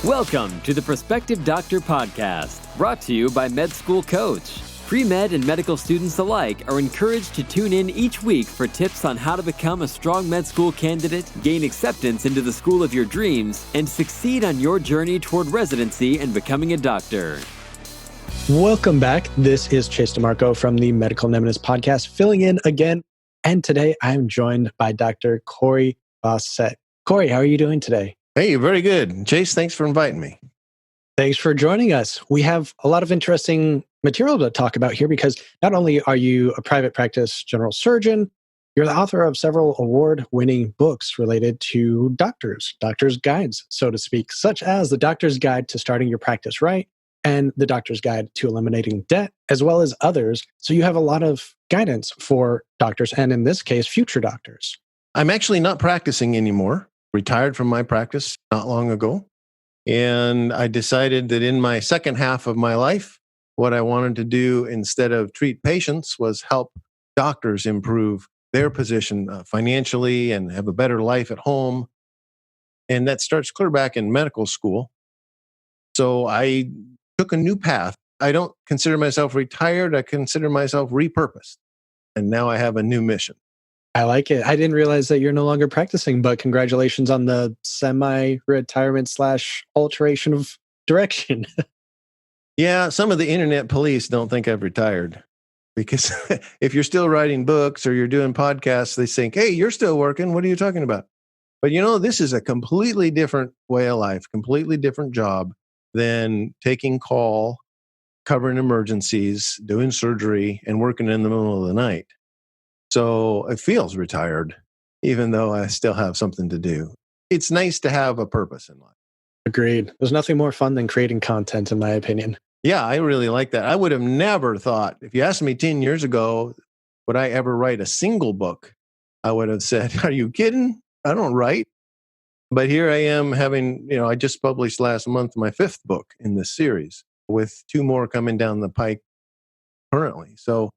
Welcome to the Prospective Doctor Podcast, brought to you by Med School Coach. Pre-med and medical students alike are encouraged to tune in each week for tips on how to become a strong med school candidate, gain acceptance into the school of your dreams, and succeed on your journey toward residency and becoming a doctor. Welcome back. This is Chase DeMarco from the Medical Nemesis Podcast, filling in again. And today I'm joined by Dr. Cory Fawcett. Cory, how are you doing today? Hey, very good. Chase, thanks for inviting me. Thanks for joining us. We have a lot of interesting material to talk about here because not only are you a private practice general surgeon, you're the author of several award-winning books related to doctor's guides, so to speak, such as The Doctor's Guide to Starting Your Practice Right and The Doctor's Guide to Eliminating Debt, as well as others. So you have a lot of guidance for doctors and, in this case, future doctors. I'm actually not practicing anymore. Retired from my practice not long ago. And I decided that in my second half of my life, what I wanted to do instead of treat patients was help doctors improve their position financially and have a better life at home. And that starts clear back in medical school. So I took a new path. I don't consider myself retired. I consider myself repurposed. And now I have a new mission. I like it. I didn't realize that you're no longer practicing, but congratulations on the semi-retirement / alteration of direction. Yeah, some of the internet police don't think I've retired because if you're still writing books or you're doing podcasts, they think, hey, you're still working. What are you talking about? But this is a completely different way of life, completely different job than taking call, covering emergencies, doing surgery, and working in the middle of the night. So it feels retired, even though I still have something to do. It's nice to have a purpose in life. Agreed. There's nothing more fun than creating content, in my opinion. Yeah, I really like that. I would have never thought, if you asked me 10 years ago, would I ever write a single book? I would have said, are you kidding? I don't write. But here I am having, I just published last month my 5th book in this series with 2 more coming down the pike currently. So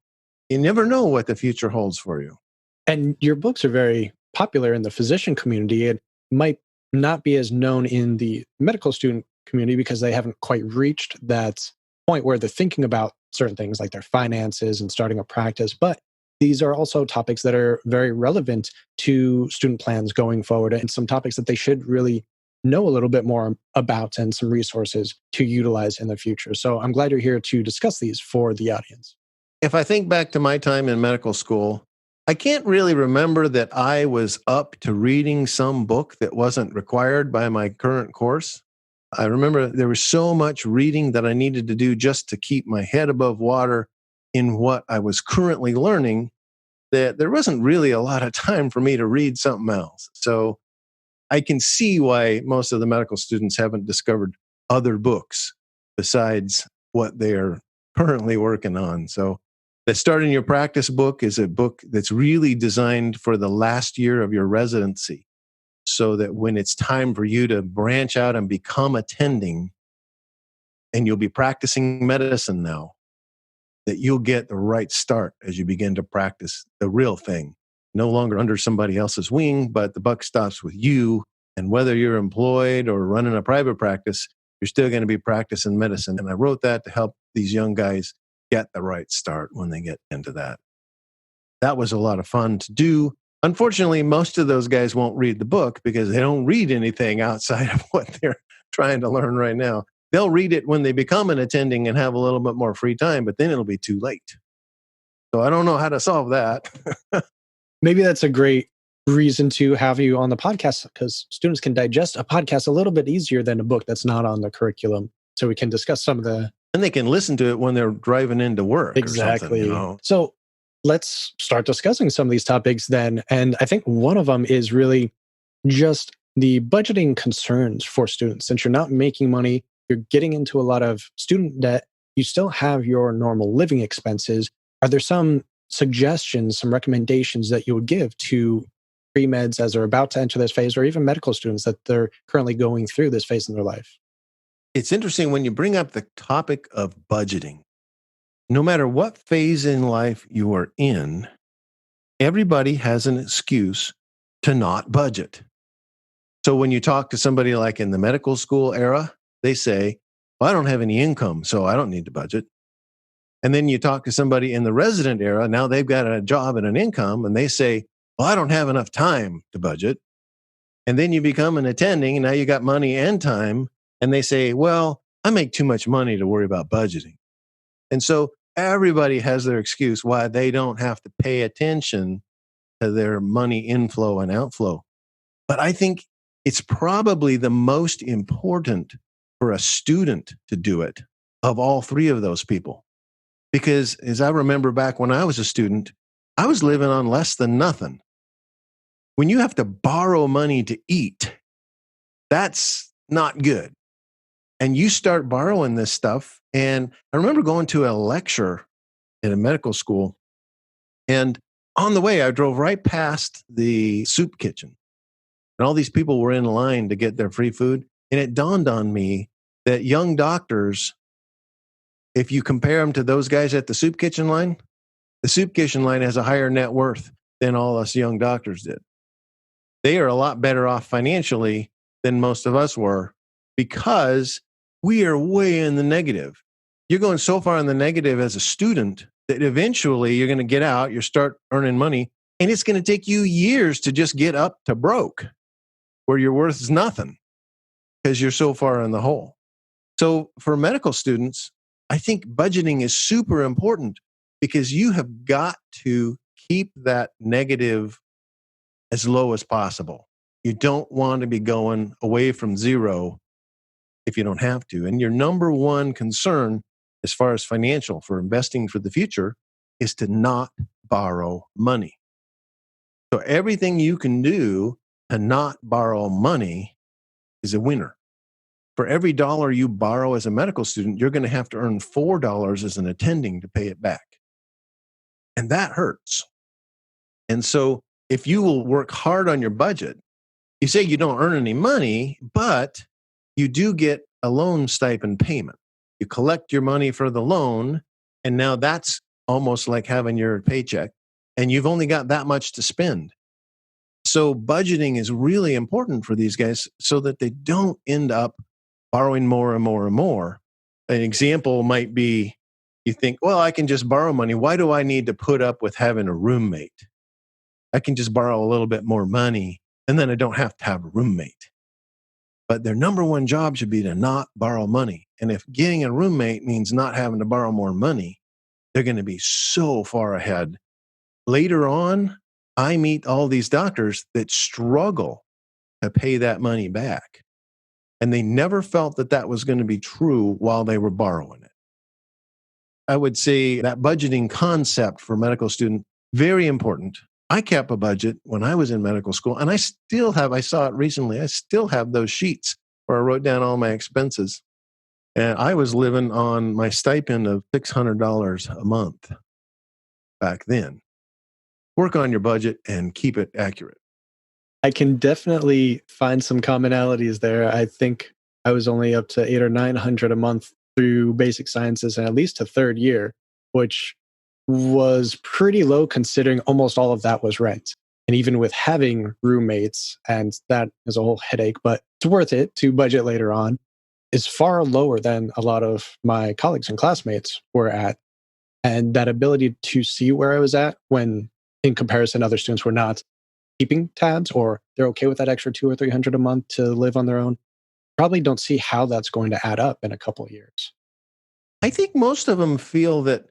you never know what the future holds for you. And your books are very popular in the physician community. It might not be as known in the medical student community because they haven't quite reached that point where they're thinking about certain things like their finances and starting a practice. But these are also topics that are very relevant to student plans going forward and some topics that they should really know a little bit more about and some resources to utilize in the future. So I'm glad you're here to discuss these for the audience. If I think back to my time in medical school, I can't really remember that I was up to reading some book that wasn't required by my current course. I remember there was so much reading that I needed to do just to keep my head above water in what I was currently learning that there wasn't really a lot of time for me to read something else. So I can see why most of the medical students haven't discovered other books besides what they're currently working on. So the Starting Your Practice book is a book that's really designed for the last year of your residency so that when it's time for you to branch out and become attending, and you'll be practicing medicine now, that you'll get the right start as you begin to practice the real thing. No longer under somebody else's wing, but the buck stops with you. And whether you're employed or running a private practice, you're still going to be practicing medicine. And I wrote that to help these young guys get the right start when they get into that. That was a lot of fun to do. Unfortunately, most of those guys won't read the book because they don't read anything outside of what they're trying to learn right now. They'll read it when they become an attending and have a little bit more free time, but then it'll be too late. So I don't know how to solve that. Maybe that's a great reason to have you on the podcast because students can digest a podcast a little bit easier than a book that's not on the curriculum. So we can discuss some of the... And they can listen to it when they're driving into work. Exactly. So let's start discussing some of these topics then. And I think one of them is really just the budgeting concerns for students. Since you're not making money, you're getting into a lot of student debt, you still have your normal living expenses. Are there some suggestions, some recommendations that you would give to pre-meds as they're about to enter this phase, or even medical students that they're currently going through this phase in their life? It's interesting when you bring up the topic of budgeting. No matter what phase in life you are in, everybody has an excuse to not budget. So when you talk to somebody like in the medical school era, they say, well, I don't have any income, so I don't need to budget. And then you talk to somebody in the resident era, now they've got a job and an income, and they say, well, I don't have enough time to budget. And then you become an attending, and now you got money and time, and they say, well, I make too much money to worry about budgeting. And so everybody has their excuse why they don't have to pay attention to their money inflow and outflow. But I think it's probably the most important for a student to do it of all three of those people. Because as I remember back when I was a student, I was living on less than nothing. When you have to borrow money to eat, that's not good. And you start borrowing this stuff. And I remember going to a lecture in a medical school. And on the way, I drove right past the soup kitchen. And all these people were in line to get their free food. And it dawned on me that young doctors, if you compare them to those guys at the soup kitchen line, the soup kitchen line has a higher net worth than all us young doctors did. They are a lot better off financially than most of us were because we are way in the negative. You're going so far in the negative as a student that eventually you're going to get out, you start earning money, and it's going to take you years to just get up to broke, where your worth is nothing because you're so far in the hole. So for medical students, I think budgeting is super important because you have got to keep that negative as low as possible. You don't want to be going away from zero if you don't have to. And your number one concern as far as financial for investing for the future is to not borrow money. So everything you can do to not borrow money is a winner. For every dollar you borrow as a medical student, you're going to have to earn $4 as an attending to pay it back. And that hurts. And so if you will work hard on your budget, you say you don't earn any money, but you do get a loan stipend payment. You collect your money for the loan, and now that's almost like having your paycheck, and you've only got that much to spend. So budgeting is really important for these guys so that they don't end up borrowing more and more and more. An example might be, you think, well, I can just borrow money. Why do I need to put up with having a roommate? I can just borrow a little bit more money, and then I don't have to have a roommate. But their number one job should be to not borrow money. And if getting a roommate means not having to borrow more money, they're going to be so far ahead. Later on, I meet all these doctors that struggle to pay that money back. And they never felt that that was going to be true while they were borrowing it. I would say that budgeting concept for medical students, very important. I kept a budget when I was in medical school, and I still have, I saw it recently, I still have those sheets where I wrote down all my expenses. And I was living on my stipend of $600 a month back then. Work on your budget and keep it accurate. I can definitely find some commonalities there. I think I was only up to $800 or $900 a month through basic sciences and at least to third year, which was pretty low considering almost all of that was rent. And even with having roommates, and that is a whole headache, but it's worth it to budget later on, is far lower than a lot of my colleagues and classmates were at. And that ability to see where I was at when in comparison other students were not keeping tabs or they're okay with that extra $200 or $300 a month to live on their own, probably don't see how that's going to add up in a couple of years. I think most of them feel that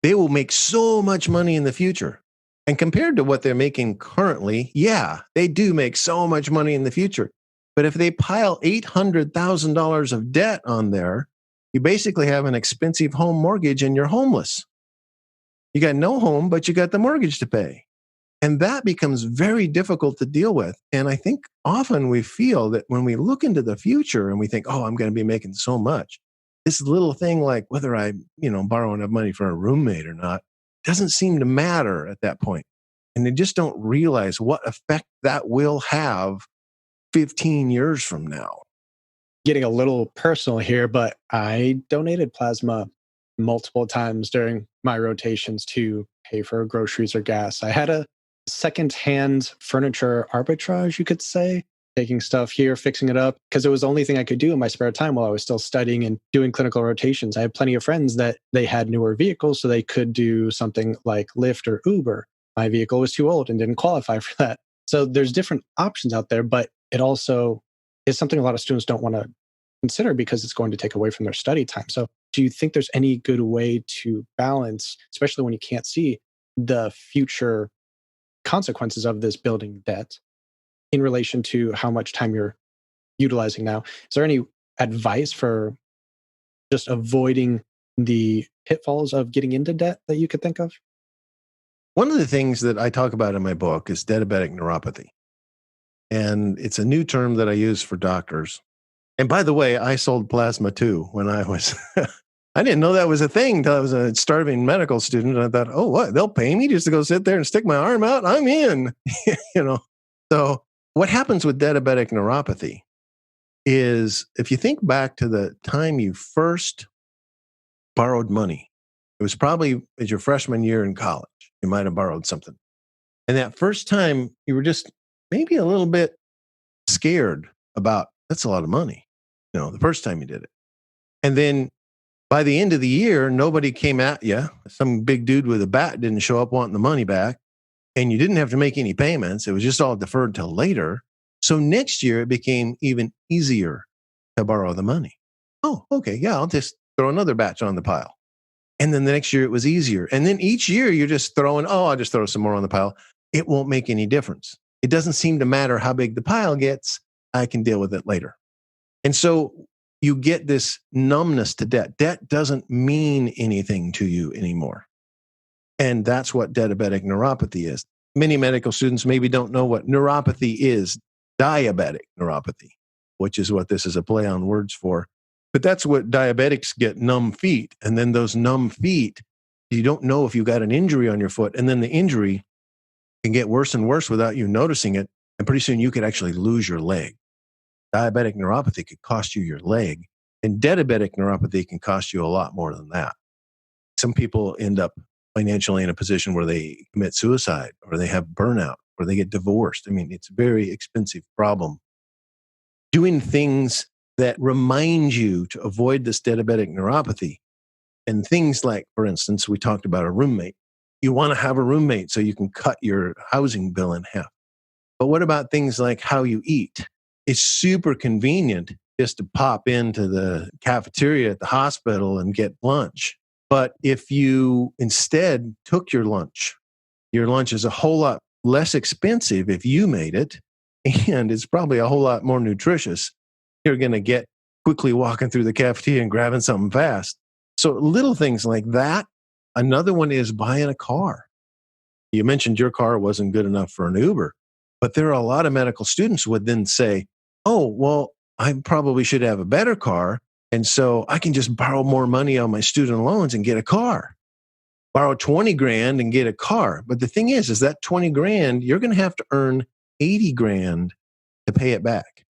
they will make so much money in the future. And compared to what they're making currently, yeah, they do make so much money in the future. But if they pile $800,000 of debt on there, you basically have an expensive home mortgage and you're homeless. You got no home, but you got the mortgage to pay. And that becomes very difficult to deal with. And I think often we feel that when we look into the future and we think, oh, I'm going to be making so much, this little thing like whether I, borrow enough money for a roommate or not, doesn't seem to matter at that point. And they just don't realize what effect that will have 15 years from now. Getting a little personal here, but I donated plasma multiple times during my rotations to pay for groceries or gas. I had a secondhand furniture arbitrage, you could say. taking stuff here, fixing it up, because it was the only thing I could do in my spare time while I was still studying and doing clinical rotations. I had plenty of friends that they had newer vehicles, so they could do something like Lyft or Uber. My vehicle was too old and didn't qualify for that. So there's different options out there, but it also is something a lot of students don't want to consider because it's going to take away from their study time. So do you think there's any good way to balance, especially when you can't see the future consequences of this building debt in relation to how much time you're utilizing now? Is there any advice for just avoiding the pitfalls of getting into debt that you could think of? One of the things that I talk about in my book is Debtabetic neuropathy. And it's a new term that I use for doctors. And by the way, I sold plasma too when I was, I didn't know that was a thing until I was a starving medical student. And I thought, oh, what? They'll pay me just to go sit there and stick my arm out? I'm in, So what happens with Debtabetic neuropathy is if you think back to the time you first borrowed money, it was probably as your freshman year in college, you might have borrowed something. And that first time you were just maybe a little bit scared about, that's a lot of money, the first time you did it. And then by the end of the year, nobody came at you. Some big dude with a bat didn't show up wanting the money back. And you didn't have to make any payments. It was just all deferred till later. So next year, it became even easier to borrow the money. Oh, okay. Yeah, I'll just throw another batch on the pile. And then the next year, it was easier. And then each year, you're just throwing, I'll just throw some more on the pile. It won't make any difference. It doesn't seem to matter how big the pile gets. I can deal with it later. And so you get this numbness to debt. Debt doesn't mean anything to you anymore. And that's what Debtabetic neuropathy is. Many medical students maybe don't know what neuropathy is. Diabetic neuropathy, which is what this is a play on words for. But that's what diabetics get, numb feet. And then those numb feet, you don't know if you got an injury on your foot. And then the injury can get worse and worse without you noticing it. And pretty soon you could actually lose your leg. Diabetic neuropathy could cost you your leg. And Debtabetic neuropathy can cost you a lot more than that. Some people end up financially in a position where they commit suicide or they have burnout or they get divorced. I mean, it's a very expensive problem. Doing things that remind you to avoid this Debtabetic neuropathy and things like, for instance, we talked about a roommate. You want to have a roommate so you can cut your housing bill in half. But what about things like how you eat? It's super convenient just to pop into the cafeteria at the hospital and get lunch. But if you instead took your lunch is a whole lot less expensive if you made it, and it's probably a whole lot more nutritious. You're going to get quickly walking through the cafeteria and grabbing something fast. So little things like that. Another one is buying a car. You mentioned your car wasn't good enough for an Uber, but there are a lot of medical students who would then say, oh, well, I probably should have a better car. And so I can just borrow more money on my student loans and get a car. Borrow 20 grand and get a car. But the thing is that 20 grand, you're going to have to earn 80 grand to pay it back.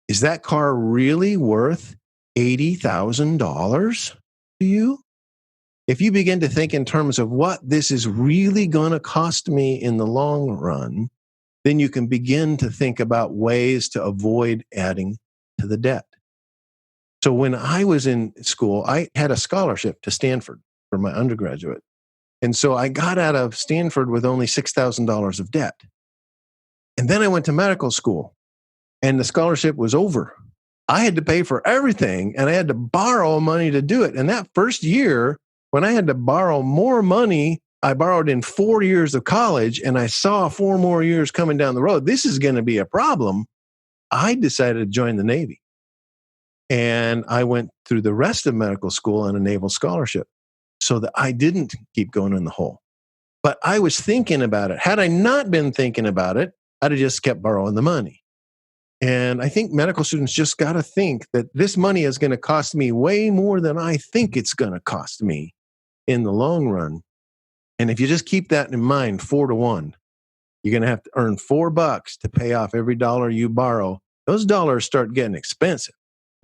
Is that car really worth $80,000 to you? If you begin to think in terms of what this is really going to cost me in the long run, then you can begin to think about ways to avoid adding to the debt. So when I was in school, I had a scholarship to Stanford for my undergraduate. And so I got out of Stanford with only $6,000 of debt. And then I went to medical school and the scholarship was over. I had to pay for everything and I had to borrow money to do it. And that first year, when I had to borrow more money, I borrowed in 4 years of college and I saw 4 more years coming down the road. This is going to be a problem. I decided to join the Navy. And I went through the rest of medical school on a naval scholarship so that I didn't keep going in the hole. But I was thinking about it. Had I not been thinking about it, I'd have just kept borrowing the money. And I think medical students just got to think that this money is going to cost me way more than I think it's going to cost me in the long run. And if you just keep that in mind, 4 to 1, you're going to have to earn $4 to pay off every dollar you borrow. Those dollars start getting expensive.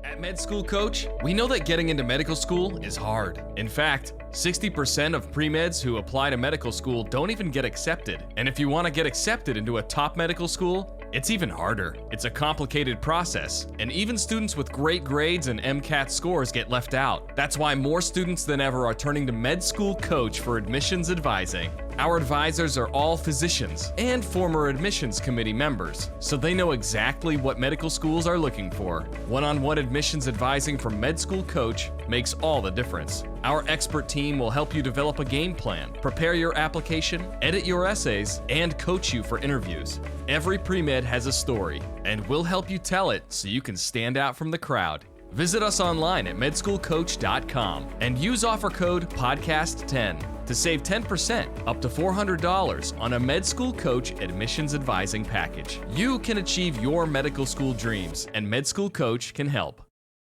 At Med School Coach, we know that getting into medical school is hard. In fact, 60% of pre-meds who apply to medical school don't even get accepted. And if you want to get accepted into a top medical school, It's even harder. It's a complicated process, and even students with great grades and MCAT scores get left out. That's why more students than ever are turning to Med School Coach for admissions advising. Our advisors are all physicians and former admissions committee members, so they know exactly what medical schools are looking for. One-on-one admissions advising from Med School Coach makes all the difference. Our expert team will help you develop a game plan, prepare your application, edit your essays, and coach you for interviews. Every pre-med has a story, and we'll help you tell it so you can stand out from the crowd. Visit us online at medschoolcoach.com and use offer code PODCAST10 to save 10% up to $400 on a Med School Coach admissions advising package. You can achieve your medical school dreams, and Med School Coach can help.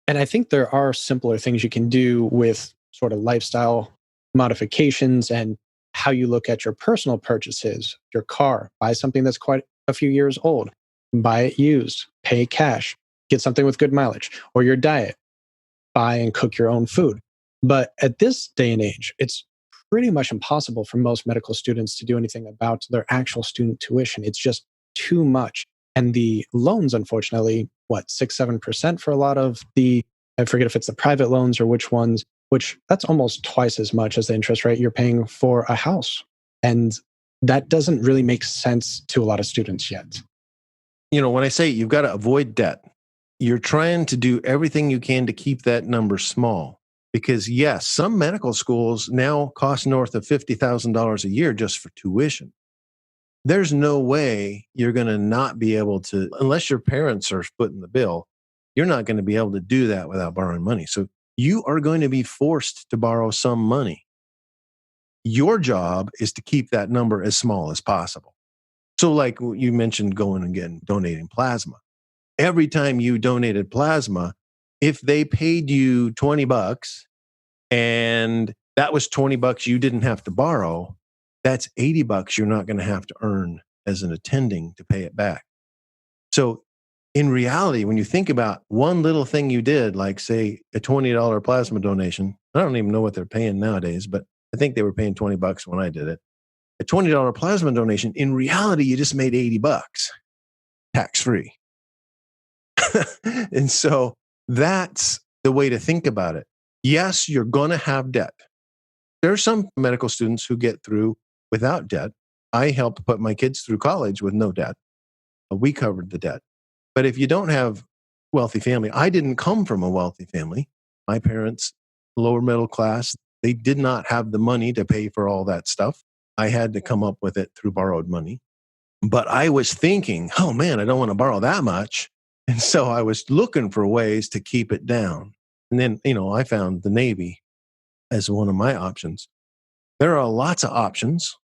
And I think there are simpler things you can do with sort of lifestyle modifications and how you look at your personal purchases, your car, buy something that's quite a few years old, buy it used, pay cash, get something with good mileage, or your diet, buy and cook your own food. But at this day and age, it's pretty much impossible for most medical students to do anything about their actual student tuition. It's just too much. And the loans, unfortunately, 6-7% for a lot of the, I forget if it's the private loans or which ones, which that's almost twice as much as the interest rate you're paying for a house. And that doesn't really make sense to a lot of students yet. When I say you've got to avoid debt, you're trying to do everything you can to keep that number small. Because yes, some medical schools now cost north of $50,000 a year just for tuition. There's no way you're going to not be able to, unless your parents are footing the bill, you're not going to be able to do that without borrowing money. So you are going to be forced to borrow some money. Your job is to keep that number as small as possible. So like you mentioned going and donating plasma. Every time you donated plasma, if they paid you $20 and that was $20 you didn't have to borrow, that's $80 you're not going to have to earn as an attending to pay it back. So in reality, when you think about one little thing you did, like say a $20 plasma donation, I don't even know what they're paying nowadays, but I think they were paying $20 when I did it. A $20 plasma donation, in reality, you just made $80 tax-free. And so that's the way to think about it. Yes, you're going to have debt. There are some medical students who get through without debt. I helped put my kids through college with no debt. We covered the debt. But if you don't have wealthy family, I didn't come from a wealthy family. My parents, lower middle class, they did not have the money to pay for all that stuff. I had to come up with it through borrowed money. But I was thinking, oh man, I don't want to borrow that much. And so I was looking for ways to keep it down. And then, I found the Navy as one of my options. There are lots of options.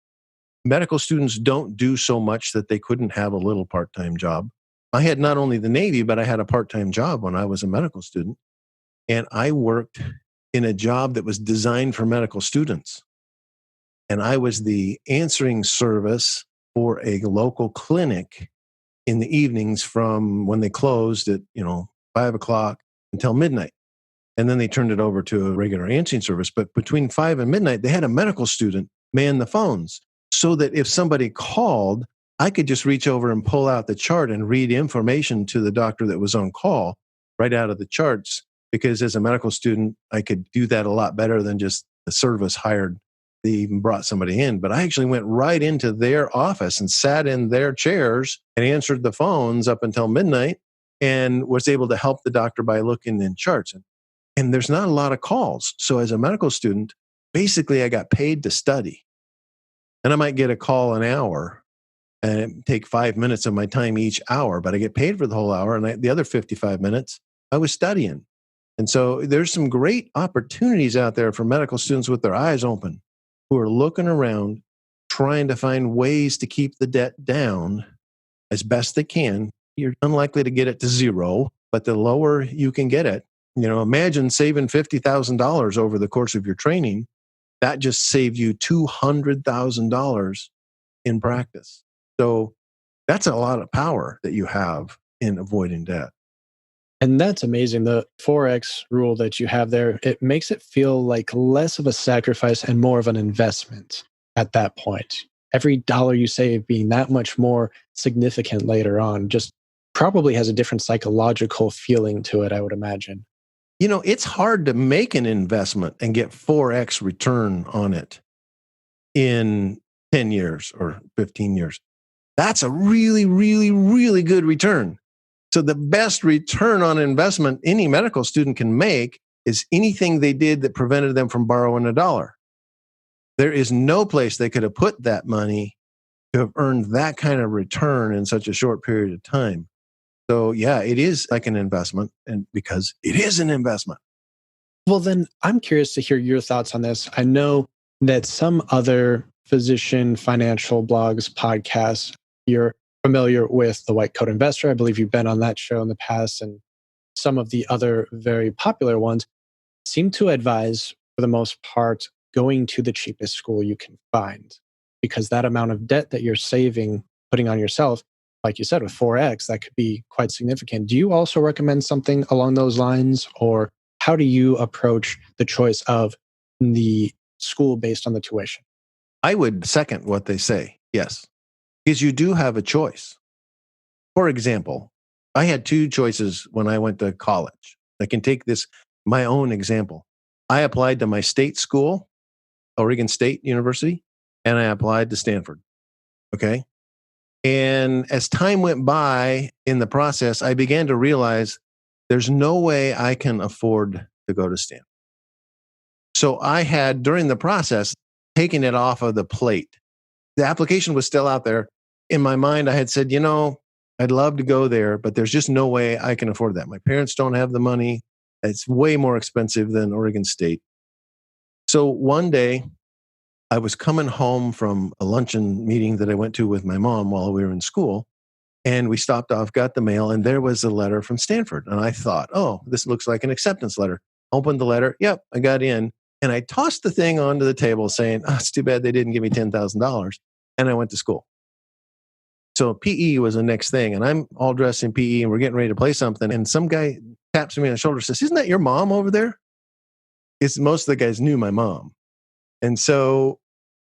Medical students don't do so much that they couldn't have a little part-time job. I had not only the Navy, but I had a part-time job when I was a medical student. And I worked in a job that was designed for medical students. And I was the answering service for a local clinic in the evenings from when they closed at, 5 o'clock until midnight. And then they turned it over to a regular answering service. But between 5 and midnight, they had a medical student man the phones so that if somebody called, I could just reach over and pull out the chart and read information to the doctor that was on call right out of the charts. Because as a medical student, I could do that a lot better than just the service hired. They even brought somebody in. But I actually went right into their office and sat in their chairs and answered the phones up until midnight and was able to help the doctor by looking in charts. And there's not a lot of calls. So as a medical student, basically I got paid to study. And I might get a call an hour and it take 5 minutes of my time each hour, but I get paid for the whole hour. And the other 55 minutes, I was studying. And so there's some great opportunities out there for medical students with their eyes open who are looking around, trying to find ways to keep the debt down as best they can. You're unlikely to get it to zero, but the lower you can get it, imagine saving $50,000 over the course of your training. That just saved you $200,000 in practice. So that's a lot of power that you have in avoiding debt. And that's amazing. The 4X rule that you have there, it makes it feel like less of a sacrifice and more of an investment at that point. every dollar you save being that much more significant later on just probably has a different psychological feeling to it, I would imagine. It's hard to make an investment and get 4x return on it in 10 years or 15 years. That's a really, really, really good return. So the best return on investment any medical student can make is anything they did that prevented them from borrowing a dollar. There is no place they could have put that money to have earned that kind of return in such a short period of time. So yeah, it is like an investment, and because it is an investment. Well, then I'm curious to hear your thoughts on this. I know that some other physician financial blogs, podcasts, you're familiar with The White Coat Investor. I believe you've been on that show in the past, and some of the other very popular ones seem to advise, for the most part, going to the cheapest school you can find, because that amount of debt that you're saving, putting on yourself, like you said, with 4x, that could be quite significant. Do you also recommend something along those lines, or how do you approach the choice of the school based on the tuition? I would second what they say, yes, because you do have a choice. For example, I had two choices when I went to college. I can take my own example. I applied to my state school, Oregon State University, and I applied to Stanford. Okay. And as time went by in the process, I began to realize there's no way I can afford to go to Stanford. So I had, during the process, taken it off of the plate. The application was still out there. In my mind, I had said, I'd love to go there, but there's just no way I can afford that. My parents don't have the money. It's way more expensive than Oregon State. So one day, I was coming home from a luncheon meeting that I went to with my mom while we were in school. And we stopped off, got the mail, and there was a letter from Stanford. And I thought, oh, this looks like an acceptance letter. Opened the letter. Yep, I got in. And I tossed the thing onto the table saying, oh, it's too bad they didn't give me $10,000. And I went to school. So PE was the next thing. And I'm all dressed in PE and we're getting ready to play something. And some guy taps me on the shoulder and says, isn't that your mom over there? Most of the guys knew my mom. And so,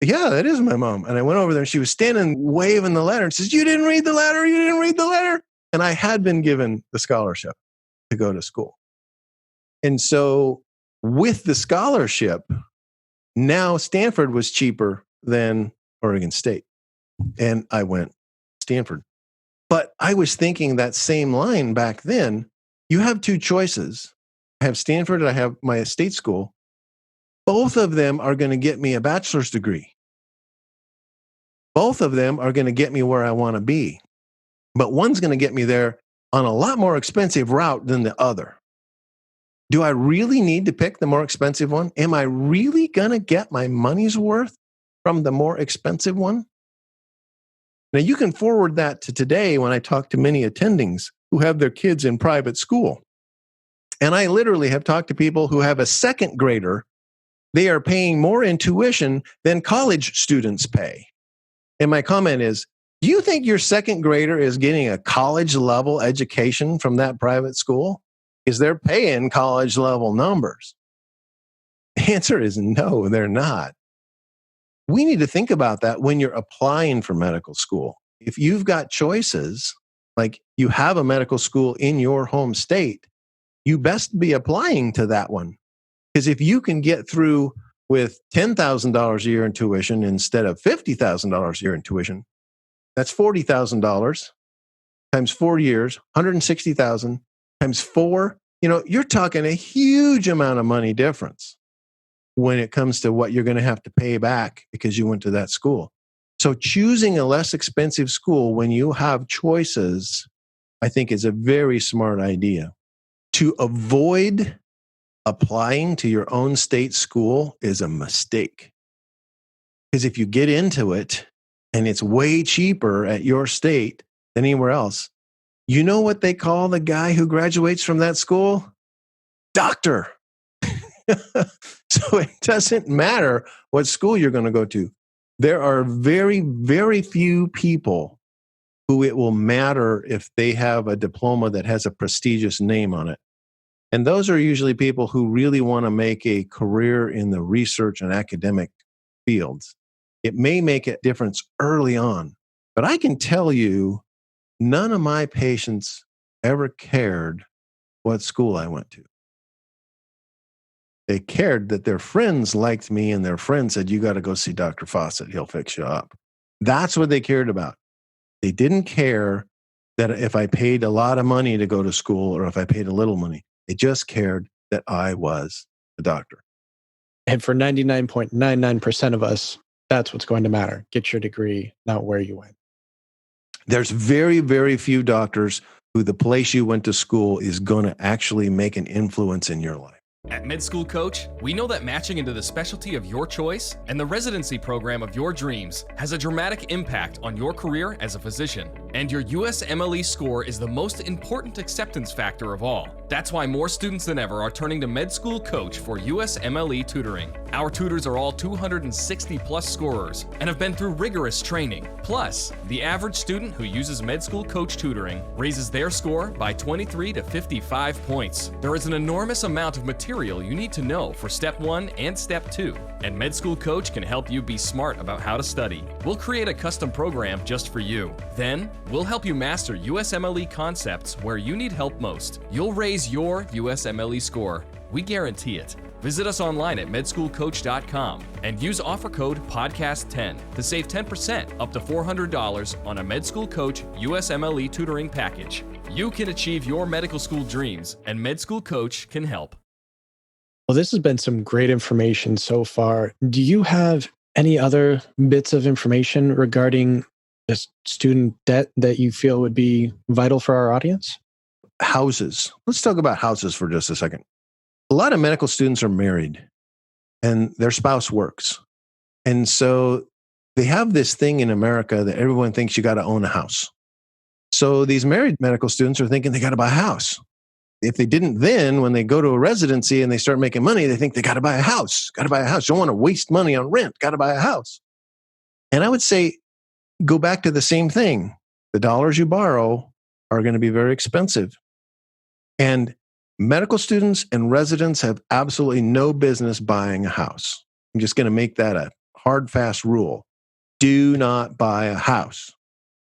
yeah, that is my mom. And I went over there and she was standing waving the letter and says, you didn't read the letter. You didn't read the letter. And I had been given the scholarship to go to school. And so with the scholarship, now Stanford was cheaper than Oregon State. And I went Stanford. But I was thinking that same line back then. You have two choices. I have Stanford and I have my state school. Both of them are going to get me a bachelor's degree. Both of them are going to get me where I want to be. But one's going to get me there on a lot more expensive route than the other. Do I really need to pick the more expensive one? Am I really going to get my money's worth from the more expensive one? Now, you can forward that to today when I talk to many attendings who have their kids in private school. And I literally have talked to people who have a second grader. They are paying more in tuition than college students pay. And my comment is, do you think your second grader is getting a college level education from that private school? Because they're paying college level numbers. The answer is no, they're not. We need to think about that when you're applying for medical school. If you've got choices, like you have a medical school in your home state, you best be applying to that one. Because if you can get through with $10,000 a year in tuition instead of $50,000 a year in tuition, that's $40,000 times 4 years, $160,000 times 4. You're talking a huge amount of money difference when it comes to what you're going to have to pay back because you went to that school. So choosing a less expensive school when you have choices, I think is a very smart idea. To avoid applying to your own state school is a mistake. Because if you get into it and it's way cheaper at your state than anywhere else, you know what they call the guy who graduates from that school? Doctor. So it doesn't matter what school you're going to go to. There are very, very few people who it will matter if they have a diploma that has a prestigious name on it. And those are usually people who really want to make a career in the research and academic fields. It may make a difference early on, but I can tell you, none of my patients ever cared what school I went to. They cared that their friends liked me and their friends said, you got to go see Dr. Fawcett. He'll fix you up. That's what they cared about. They didn't care that if I paid a lot of money to go to school or if I paid a little money. They just cared that I was a doctor. And for 99.99% of us, that's what's going to matter. Get your degree, not where you went. There's very, very few doctors who the place you went to school is going to actually make an influence in your life. At Med School Coach, we know that matching into the specialty of your choice and the residency program of your dreams has a dramatic impact on your career as a physician. And your USMLE score is the most important acceptance factor of all. That's why more students than ever are turning to Med School Coach for USMLE tutoring. Our tutors are all 260 plus scorers and have been through rigorous training. Plus, the average student who uses Med School Coach tutoring raises their score by 23 to 55 points. There is an enormous amount of material you need to know for Step 1 and Step 2, and Med School Coach can help you be smart about how to study. We'll create a custom program just for you. Then, we'll help you master USMLE concepts where you need help most. You'll raise your USMLE score. We guarantee it. Visit us online at medschoolcoach.com and use offer code PODCAST10 to save 10% up to $400 on a Med School Coach USMLE tutoring package. You can achieve your medical school dreams, and Med School Coach can help. Well, this has been some great information so far. Do you have any other bits of information regarding just student debt that you feel would be vital for our audience? Houses. Let's talk about houses for just a second. A lot of medical students are married and their spouse works. And so they have this thing in America that everyone thinks you got to own a house. So these married medical students are thinking they got to buy a house. If they didn't then, when they go to a residency and they start making money, they think they got to buy a house, got to buy a house. Don't want to waste money on rent, got to buy a house. And I would say, go back to the same thing. The dollars you borrow are going to be very expensive. And medical students and residents have absolutely no business buying a house. I'm just going to make that a hard, fast rule. Do not buy a house.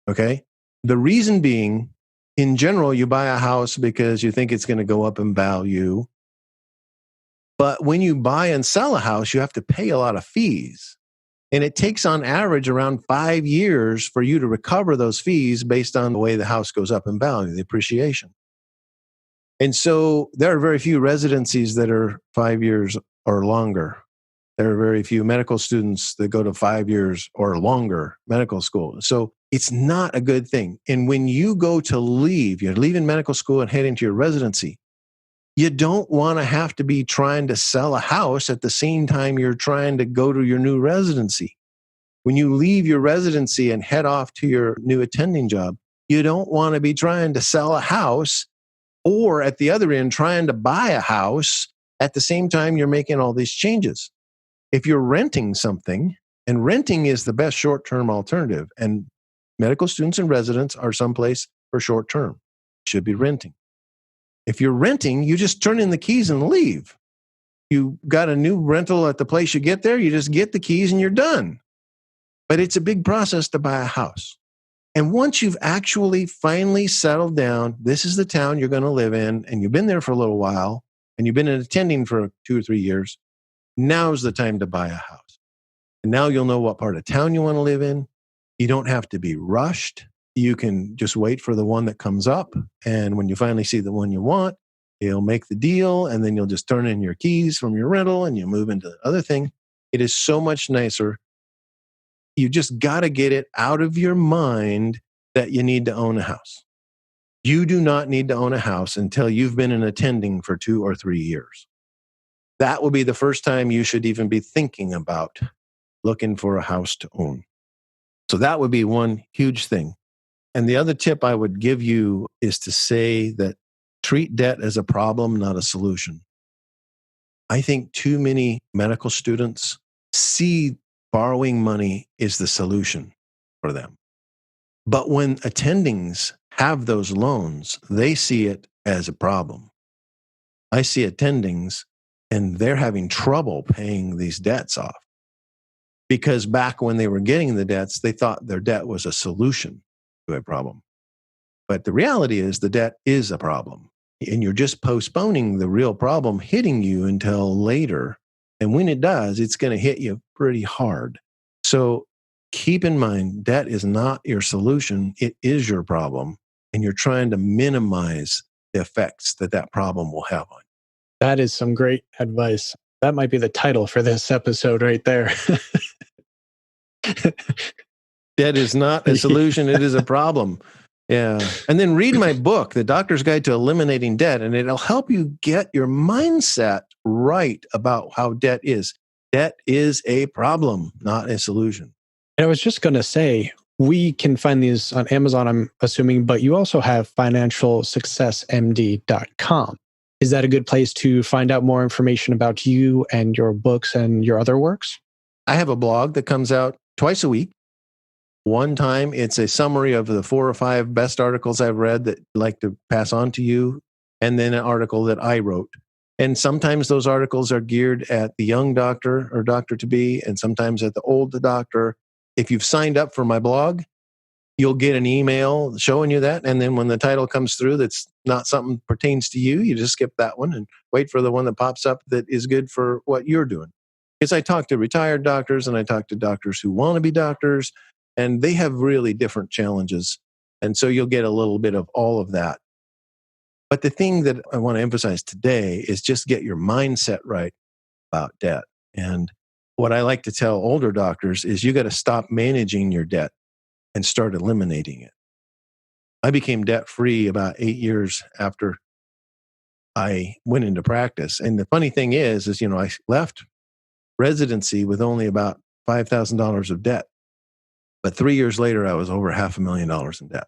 Okay? The reason being, in general, you buy a house because you think it's going to go up in value. But when you buy and sell a house, you have to pay a lot of fees. And it takes on average around 5 years for you to recover those fees based on the way the house goes up in value, the appreciation. And so there are very few residencies that are 5 years or longer. There are very few medical students that go to 5 years or longer medical school. So it's not a good thing. And when you go to leave, you're leaving medical school and heading to your residency, you don't want to have to be trying to sell a house at the same time you're trying to go to your new residency. When you leave your residency and head off to your new attending job, you don't want to be trying to sell a house or at the other end trying to buy a house at the same time you're making all these changes. If you're renting something, and renting is the best short-term alternative, and medical students and residents are someplace for short-term, should be renting. If you're renting, you just turn in the keys and leave. You got a new rental at the place you get there, you just get the keys and you're done. But it's a big process to buy a house. And once you've actually finally settled down, this is the town you're going to live in, and you've been there for a little while, and you've been attending for 2 or 3 years, now's the time to buy a house. And now you'll know what part of town you want to live in. You don't have to be rushed. You can just wait for the one that comes up. And when you finally see the one you want, you'll make the deal, and then you'll just turn in your keys from your rental and you move into the other thing. It is so much nicer. You just got to get it out of your mind that you need to own a house. You do not need to own a house until you've been an attending for 2 or 3 years. That will be the first time you should even be thinking about looking for a house to own. So that would be one huge thing. And the other tip I would give you is to say that treat debt as a problem, not a solution. I think too many medical students see borrowing money is the solution for them. But when attendings have those loans, they see it as a problem. I see attendings and they're having trouble paying these debts off because back when they were getting the debts, they thought their debt was a solution to a problem. But the reality is the debt is a problem. And you're just postponing the real problem hitting you until later. And when it does, it's going to hit you pretty hard. So keep in mind, debt is not your solution. It is your problem. And you're trying to minimize the effects that problem will have on you. That is some great advice. That might be the title for this episode right there. Debt is not a solution. It is a problem. Yeah. And then read my book, The Doctor's Guide to Eliminating Debt, and it'll help you get your mindset right about how debt is. Debt is a problem, not a solution. And I was just going to say, we can find these on Amazon, I'm assuming, but you also have financialsuccessmd.com. Is that a good place to find out more information about you and your books and your other works? I have a blog that comes out twice a week. One time, it's a summary of the 4 or 5 best articles I've read that I'd like to pass on to you, and then an article that I wrote. And sometimes those articles are geared at the young doctor or doctor-to-be, and sometimes at the old doctor. If you've signed up for my blog, you'll get an email showing you that. And then when the title comes through that's not something that pertains to you, you just skip that one and wait for the one that pops up that is good for what you're doing. Because I talk to retired doctors and I talk to doctors who want to be doctors, and they have really different challenges. And so you'll get a little bit of all of that. But the thing that I want to emphasize today is just get your mindset right about debt. And what I like to tell older doctors is you got to stop managing your debt and start eliminating it. I became debt-free about 8 years after I went into practice. And the funny thing is I left residency with only about $5,000 of debt. But 3 years later, I was over $500,000 in debt.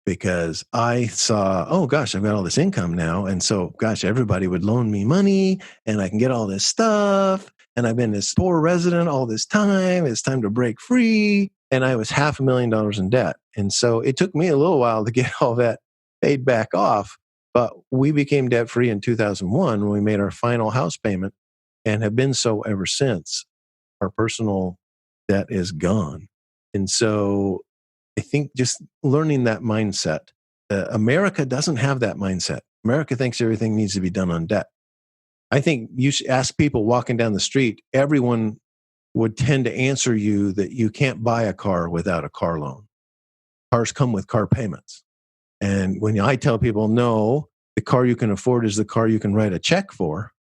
Because I saw, oh gosh, I've got all this income now. And so, gosh, everybody would loan me money and I can get all this stuff. And I've been this poor resident all this time. It's time to break free. And I was $500,000 in debt. And so it took me a little while to get all that paid back off. But we became debt free in 2001 when we made our final house payment and have been so ever since. Our personal debt is gone. And so I think just learning that mindset, America doesn't have that mindset. America thinks everything needs to be done on debt. I think you should ask people walking down the street, everyone would tend to answer you that you can't buy a car without a car loan. Cars come with car payments. And when I tell people, no, the car you can afford is the car you can write a check for,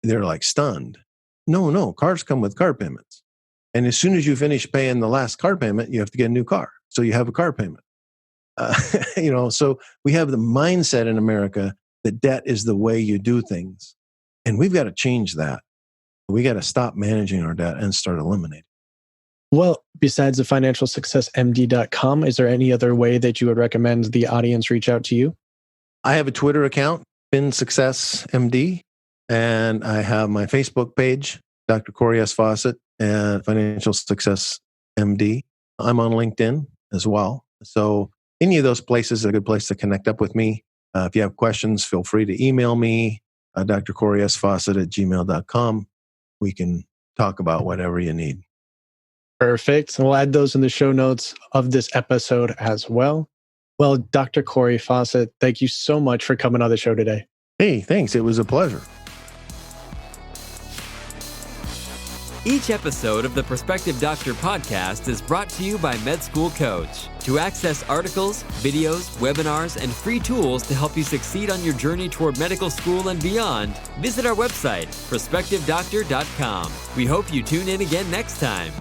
they're like stunned. No, cars come with car payments. And as soon as you finish paying the last car payment, you have to get a new car. So you have a car payment. So we have the mindset in America that debt is the way you do things. And we've got to change that. We got to stop managing our debt and start eliminating. Well, besides the financialsuccessmd.com, is there any other way that you would recommend the audience reach out to you? I have a Twitter account, FinSuccessMD, and I have my Facebook page, Dr. Cory S. Fawcett and Financial Success MD. I'm on LinkedIn as well. So any of those places are a good place to connect up with me. If you have questions, feel free to email me, drcorysfawcett@gmail.com. We can talk about whatever you need. Perfect. And we'll add those in the show notes of this episode as well. Well, Dr. Cory Fawcett, thank you so much for coming on the show today. Hey, thanks. It was a pleasure. Each episode of the Prospective Doctor podcast is brought to you by Med School Coach. To access articles, videos, webinars, and free tools to help you succeed on your journey toward medical school and beyond, visit our website, prospectivedoctor.com. We hope you tune in again next time.